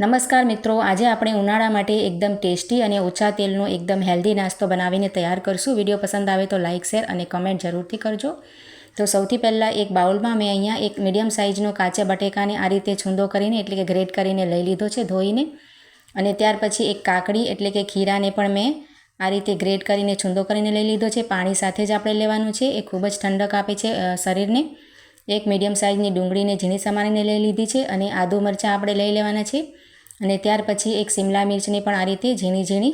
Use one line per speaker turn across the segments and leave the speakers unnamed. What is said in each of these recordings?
નમસ્કાર મિત્રો, આજે આપણે ઉનાળા માટે એકદમ ટેસ્ટી અને ઓછા તેલનો એકદમ હેલ્ધી નાસ્તો બનાવીને તૈયાર કરશું. વિડીયો પસંદ આવે તો લાઇક, શેર અને કમેન્ટ જરૂરથી કરજો. તો સૌથી પહેલાં એક બાઉલમાં મેં અહીંયા એક મીડિયમ સાઇઝનો કાચા બટેકાને આ રીતે છૂંદો કરીને એટલે કે ગ્રેટ કરીને લઈ લીધો છે ધોઈને. અને ત્યાર પછી એક કાકડી એટલે કે ખીરાને પણ મેં આ રીતે ગ્રેટ કરીને છૂંદો કરીને લઈ લીધો છે. પાણી સાથે જ આપણે લેવાનું છે. એ ખૂબ જ ઠંડક આપે છે શરીરને. એક મીડિયમ સાઇઝની ડુંગળીને ઝીણી સમારીને લઈ લીધી છે અને આદુ મરચાં આપણે લઈ લેવાના છે. અને ત્યાર પછી એક શિમલા મિર્ચને પણ આ રીતે ઝીણી ઝીણી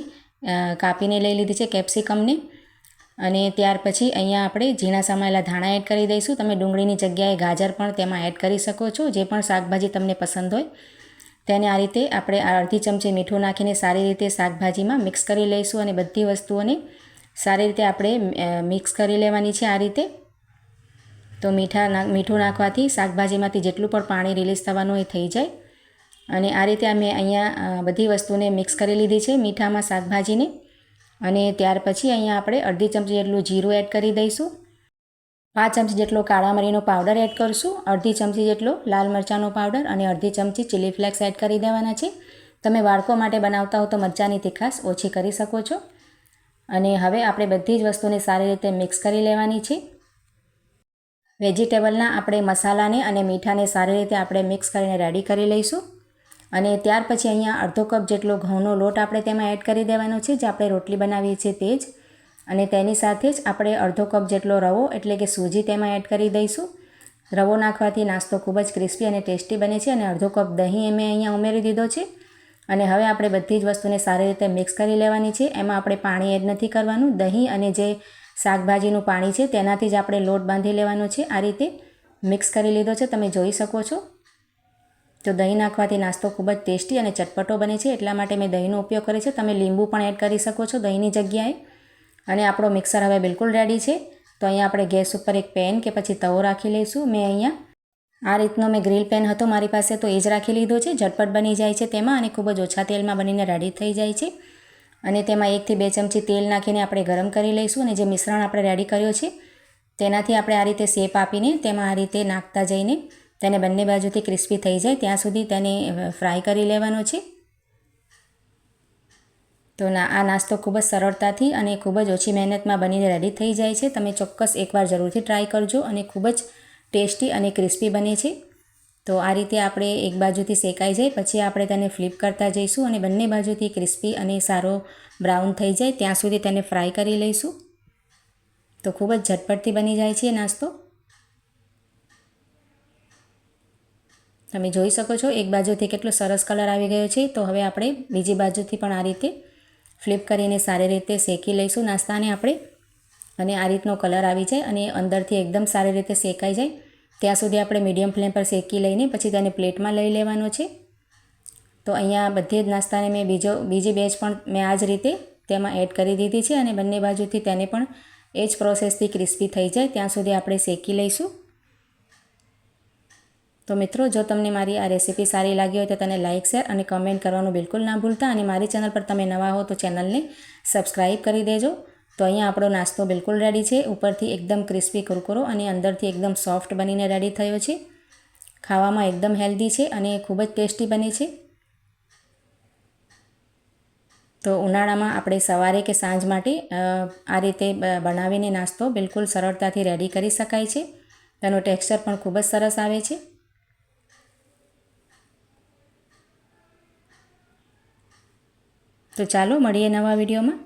કાપીને લઈ લીધી છે, કેપ્સિકમને. અને ત્યાર પછી અહીંયા આપણે ઝીણા સમાયેલા ધાણા એડ કરી દઈશું. તમે ડુંગળીની જગ્યાએ ગાજર પણ તેમાં એડ કરી શકો છો, જે પણ શાકભાજી તમને પસંદ હોય તેને આ રીતે આપણે અડધી ચમચી મીઠું નાખીને સારી રીતે શાકભાજીમાં મિક્સ કરી લઈશું. અને બધી વસ્તુઓને સારી રીતે આપણે મિક્સ કરી લેવાની છે આ રીતે. તો મીઠું નાખવાથી શાકભાજીમાંથી જેટલું પણ પાણી રિલીઝ થવાનું એ થઈ જાય. અને આ રીતે અમે અહીંયા બધી વસ્તુને મિક્સ કરી લીધી છે મીઠામાં શાકભાજીને. અને ત્યાર પછી અહીંયા આપણે અડધી ચમચી જેટલું જીરું એડ કરી દઈશું. 5 ચમચી જેટલો કાળા મરીનો પાવડર એડ કરીશું. અડધી ચમચી જેટલો લાલ મરચાંનો પાવડર અને અડધી ચમચી ચીલી ફ્લેક્સ એડ કરી દેવાના છે. તમે બાળકો માટે બનાવતા હો તો મરચાંની તીખાશ ઓછી કરી શકો છો. અને હવે આપણે બધી જ વસ્તુને સારી રીતે મિક્સ કરી લેવાની છે. વેજીટેબલના આપણે મસાલાને અને મીઠાને સારી રીતે આપણે મિક્સ કરીને રેડી કરી લઈશું. અને ત્યાર પછી અહીંયા અડધો કપ જેટલો ઘઉંનો લોટ આપણે તેમાં એડ કરી દેવાનો છે, જે આપણે રોટલી બનાવીએ છીએ તે જ. અને તેની સાથે જ આપણે અડધો કપ જેટલો રવો એટલે કે સૂજી તેમાં એડ કરી દઈશું. રવો નાખવાથી નાસ્તો ખૂબ જ ક્રિસ્પી અને ટેસ્ટી બને છે. અને અડધો કપ દહીં મેં અહીંયા ઉમેરી દીધો છે. અને હવે આપણે બધી જ વસ્તુને સારી રીતે મિક્સ કરી લેવાની છે. એમાં આપણે પાણી એડ નથી કરવાનું. દહીં અને જે શાકભાજીનું પાણી છે તેનાથી જ આપણે લોટ બાંધી લેવાનો છે. આ રીતે મિક્સ કરી લીધો છે, તમે જોઈ શકો છો. તો દહીં નાખવાથી નાસ્તો ખૂબ જ ટેસ્ટી અને ચટપટો બને છે, એટલા માટે મેં દહીંનો ઉપયોગ કર્યો છે. તમે લીંબુ પણ એડ કરી શકો છો દહીંની જગ્યાએ. અને આપણો મિક્સર હવે બિલકુલ રેડી છે. તો અહીંયા આપણે ગેસ ઉપર એક પેન કે પછી તવો રાખી લઈશું. મેં અહીંયા આ રીતનો મેં ગ્રીલ પેન હતો મારી પાસે, તો એ જ રાખી લીધો છે. ઝટપટ બની જાય છે તેમાં અને ખૂબ જ ઓછા તેલમાં બનીને રેડી થઈ જાય છે. અને તેમાં 1 થી 2 ચમચી તેલ નાખીને આપણે ગરમ કરી લઈશું. અને જે મિશ્રણ આપણે રેડી કર્યો છે તેનાથી આપણે આ રીતે શેપ આપીને તેમાં આ રીતે નાખતા જઈને તેને બંને બાજુથી ક્રિસ્પી થઈ જાય ત્યાં સુધી તેને ફ્રાય કરી લેવાનો છે. તો આ નાસ્તો ખૂબ જ સરળતાથી અને ખૂબ જ ઓછી મહેનતમાં બનીને રેડી થઈ જાય છે. તમે ચોક્કસ એકવાર જરૂરથી ટ્રાય કરજો અને ખૂબ જ ટેસ્ટી અને ક્રિસ્પી બને છે. તો આ રીતે આપણે એક બાજુથી શેકાઈ જાય પછી આપણે તેને ફ્લિપ કરતા જઈશું અને બંને બાજુથી ક્રિસ્પી અને સારો બ્રાઉન થઈ જાય ત્યાં સુધી તેને ફ્રાય કરી લઈશું. તો ખૂબ જ ઝટપટથી બની જાય છે નાસ્તો. તમે જોઈ શકો છો એક બાજુથી કેટલો સરસ કલર આવી ગયો છે. તો હવે આપણે બીજી બાજુથી પણ આ રીતે ફ્લિપ કરીને સારી રીતે શેકી લઈશું નાસ્તાને આપણે. અને આ રીતનો કલર આવી જાય અને અંદરથી એકદમ સારી રીતે શેકાઈ જાય ત્યાં સુધી આપણે મીડિયમ ફ્લેમ પર શેકી લઈને પછી તેને પ્લેટમાં લઈ લેવાનો છે. તો અહીંયા બધી જ નાસ્તાને મેં બીજી બેચ પણ મેં આ જ રીતે તેમાં એડ કરી દીધી છે. અને બંને બાજુથી તેને પણ એ જ પ્રોસેસથી ક્રિસ્પી થઈ જાય ત્યાં સુધી આપણે શેકી લઈશું. તો મિત્રો, જો તમને મારી આ રેસીપી સારી લાગી હોય તો તેને લાઇક, શેર અને કમેન્ટ કરવાનું બિલકુલ ના ભૂલતા. અને મારી ચેનલ પર તમે નવા હો તો ચેનલને સબસ્ક્રાઈબ કરી દેજો. તો અહીંયા આપણો નાસ્તો બિલકુલ રેડી છે. ઉપરથી એકદમ ક્રિસ્પી કુરકુરો અને અંદરથી એકદમ સોફ્ટ બનીને રેડી થયો છે. ખાવામાં એકદમ હેલ્ધી છે અને ખૂબ જ ટેસ્ટી બને છે. તો ઉનાળામાં આપણે સવારે કે સાંજ માટે આ રીતે બનાવીને નાસ્તો બિલકુલ સરળતાથી રેડી કરી શકાય છે. તેનું ટેક્સચર પણ ખૂબ જ સરસ આવે છે. તો ચાલો મળીએ નવા વિડીયોમાં.